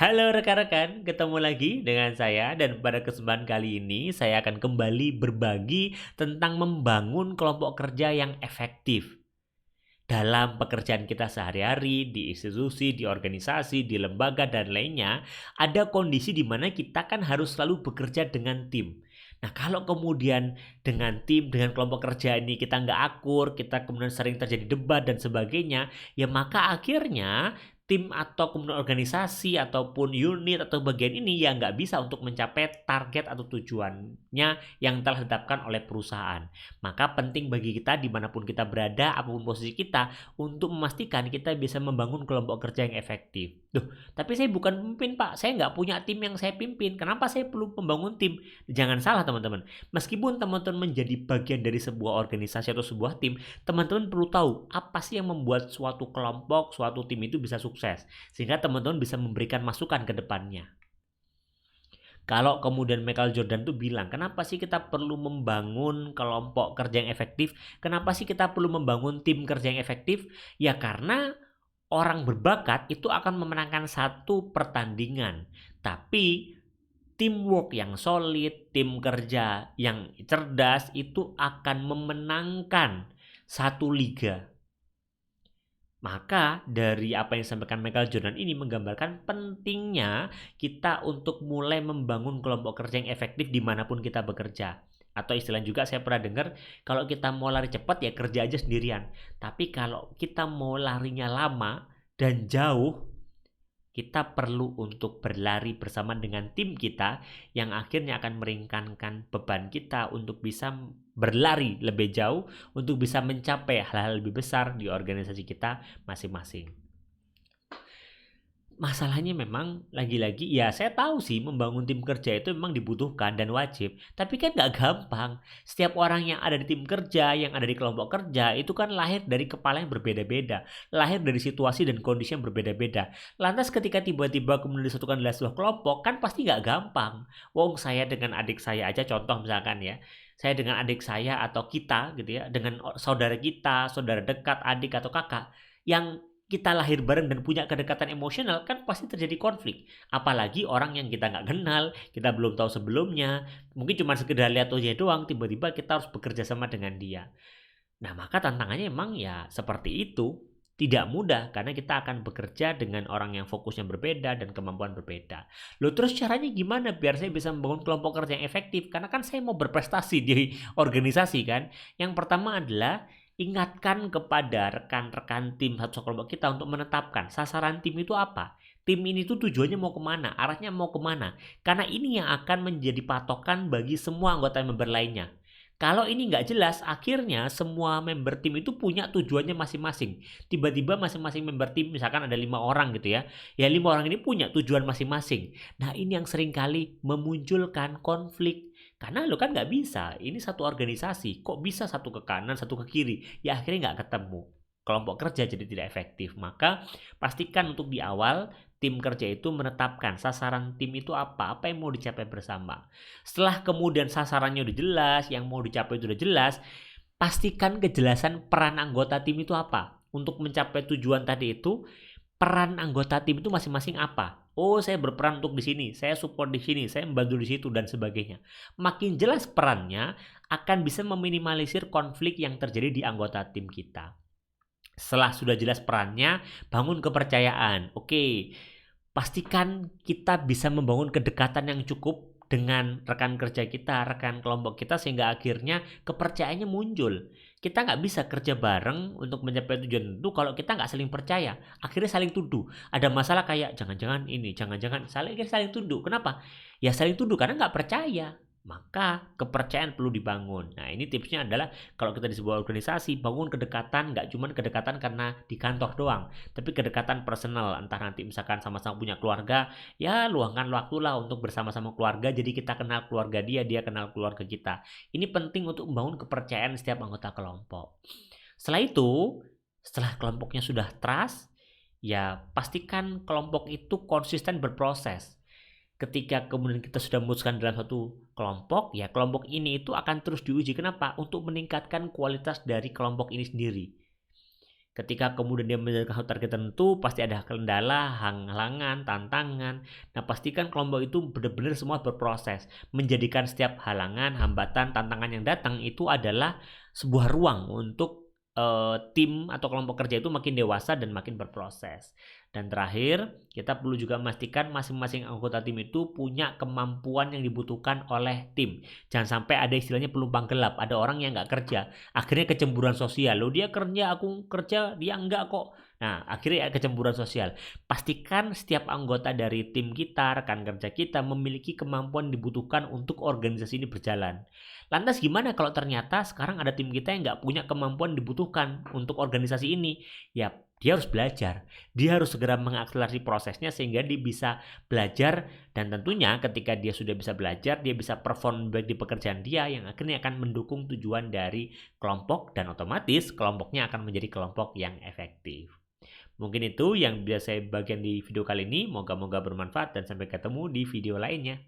Halo rekan-rekan, ketemu lagi dengan saya dan pada kesempatan kali ini saya akan kembali berbagi tentang membangun kelompok kerja yang efektif. Dalam pekerjaan kita sehari-hari, di institusi, di organisasi, di lembaga, dan lainnya, ada kondisi di mana kita kan harus selalu bekerja dengan tim. Nah, kalau kemudian dengan tim, dengan kelompok kerja ini kita nggak akur, kita kemudian sering terjadi debat dan sebagainya, ya maka akhirnya tim atau kemudian organisasi ataupun unit atau bagian ini ya nggak bisa untuk mencapai target atau tujuannya yang telah ditetapkan oleh perusahaan. Maka penting bagi kita dimanapun kita berada, apapun posisi kita, untuk memastikan kita bisa membangun kelompok kerja yang efektif. Duh, tapi saya bukan pemimpin Pak, saya nggak punya tim yang saya pimpin. Kenapa saya perlu membangun tim? Jangan salah teman-teman. Meskipun teman-teman menjadi bagian dari sebuah organisasi atau sebuah tim, teman-teman perlu tahu apa sih yang membuat suatu kelompok, suatu tim itu bisa sukses. Sehingga teman-teman bisa memberikan masukan ke depannya. Kalau kemudian Michael Jordan tuh bilang, kenapa sih kita perlu membangun kelompok kerja yang efektif? Kenapa sih kita perlu membangun tim kerja yang efektif? Ya karena orang berbakat itu akan memenangkan satu pertandingan. Tapi teamwork yang solid, tim kerja yang cerdas itu akan memenangkan satu liga. Maka dari apa yang disampaikan Michael Jordan ini menggambarkan pentingnya kita untuk mulai membangun kelompok kerja yang efektif dimanapun kita bekerja. Atau istilah juga saya pernah dengar, kalau kita mau lari cepat ya kerja aja sendirian. Tapi kalau kita mau larinya lama dan jauh, kita perlu untuk berlari bersama dengan tim kita yang akhirnya akan meringankan beban kita untuk bisa berlari lebih jauh, untuk bisa mencapai hal-hal lebih besar di organisasi kita masing-masing. Masalahnya memang lagi-lagi ya saya tahu sih membangun tim kerja itu memang dibutuhkan dan wajib. Tapi kan nggak gampang. Setiap orang yang ada di tim kerja, yang ada di kelompok kerja itu kan lahir dari kepala yang berbeda-beda. Lahir dari situasi dan kondisi yang berbeda-beda. Lantas ketika tiba-tiba kemudian disatukan dalam sebuah kelompok kan pasti nggak gampang. Wong saya dengan adik saya aja contoh misalkan ya. Saya dengan adik saya atau kita gitu ya. Dengan saudara kita, saudara dekat, adik atau kakak. Yang kita lahir bareng dan punya kedekatan emosional kan pasti terjadi konflik. Apalagi orang yang kita nggak kenal, kita belum tahu sebelumnya, mungkin cuma sekedar lihat wajah doang, tiba-tiba kita harus bekerja sama dengan dia. Nah maka tantangannya emang ya seperti itu. Tidak mudah karena kita akan bekerja dengan orang yang fokusnya berbeda dan kemampuan berbeda. Loh terus caranya gimana biar saya bisa membangun kelompok kerja yang efektif? Karena kan saya mau berprestasi di organisasi kan. Yang pertama adalah ingatkan kepada rekan-rekan tim satu kelompok kita untuk menetapkan sasaran tim itu apa. Tim ini tuh tujuannya mau kemana, arahnya mau kemana. Karena ini yang akan menjadi patokan bagi semua anggota member lainnya. Kalau ini nggak jelas, akhirnya semua member tim itu punya tujuannya masing-masing. Tiba-tiba masing-masing member tim, misalkan ada 5 orang gitu ya. Ya 5 orang ini punya tujuan masing-masing. Nah ini yang seringkali memunculkan konflik. Karena lo kan nggak bisa, ini satu organisasi, kok bisa satu ke kanan, satu ke kiri. Ya akhirnya nggak ketemu. Kelompok kerja jadi tidak efektif. Maka pastikan untuk di awal tim kerja itu menetapkan sasaran tim itu apa yang mau dicapai bersama. Setelah kemudian sasarannya udah jelas, yang mau dicapai itu udah jelas, pastikan kejelasan peran anggota tim itu apa. Untuk mencapai tujuan tadi itu, peran anggota tim itu masing-masing apa. Oh, saya berperan untuk di sini, saya support di sini, saya membantu di situ dan sebagainya. Makin jelas perannya akan bisa meminimalisir konflik yang terjadi di anggota tim kita. Setelah sudah jelas perannya, bangun kepercayaan. Oke, pastikan kita bisa membangun kedekatan yang cukup dengan rekan kerja kita, rekan kelompok kita sehingga akhirnya kepercayaannya muncul. Kita nggak bisa kerja bareng untuk mencapai tujuan itu kalau kita nggak saling percaya. Akhirnya saling tuduh. Ada masalah kayak jangan-jangan ini, jangan-jangan saling tuduh. Kenapa? Ya saling tuduh karena nggak percaya. Maka kepercayaan perlu dibangun. Nah ini tipsnya adalah kalau kita di sebuah organisasi bangun kedekatan, nggak cuma kedekatan karena di kantor doang, tapi kedekatan personal. Entah nanti misalkan sama-sama punya keluarga, ya luangkan waktu lah untuk bersama-sama keluarga. Jadi kita kenal keluarga dia, dia kenal keluarga kita. Ini penting untuk membangun kepercayaan setiap anggota kelompok. Setelah itu, setelah kelompoknya sudah trust, ya pastikan kelompok itu konsisten berproses. Ketika kemudian kita sudah memutuskan dalam satu kelompok, ya kelompok ini itu akan terus diuji. Kenapa? Untuk meningkatkan kualitas dari kelompok ini sendiri. Ketika kemudian dia menjalankan satu target tertentu, pasti ada kendala, halangan, tantangan. Nah, pastikan kelompok itu benar-benar semua berproses. Menjadikan setiap halangan, hambatan, tantangan yang datang itu adalah sebuah ruang untuk tim atau kelompok kerja itu makin dewasa dan makin berproses. Dan terakhir, kita perlu juga memastikan masing-masing anggota tim itu punya kemampuan yang dibutuhkan oleh tim. Jangan sampai ada istilahnya penumpang gelap, ada orang yang nggak kerja, akhirnya kecemburuan sosial. Loh, dia kerja, aku kerja, dia enggak kok. Nah, akhirnya ada kecemburuan sosial. Pastikan setiap anggota dari tim kita, rekan kerja kita memiliki kemampuan dibutuhkan untuk organisasi ini berjalan. Lantas gimana kalau ternyata sekarang ada tim kita yang nggak punya kemampuan dibutuhkan untuk organisasi ini? Ya, dia harus belajar. Dia harus segera mengakselerasi prosesnya sehingga dia bisa belajar, dan tentunya ketika dia sudah bisa belajar, dia bisa perform baik di pekerjaan dia yang akhirnya akan mendukung tujuan dari kelompok, dan otomatis kelompoknya akan menjadi kelompok yang efektif. Mungkin itu yang bisa saya bagian di video kali ini. Moga-moga bermanfaat dan sampai ketemu di video lainnya.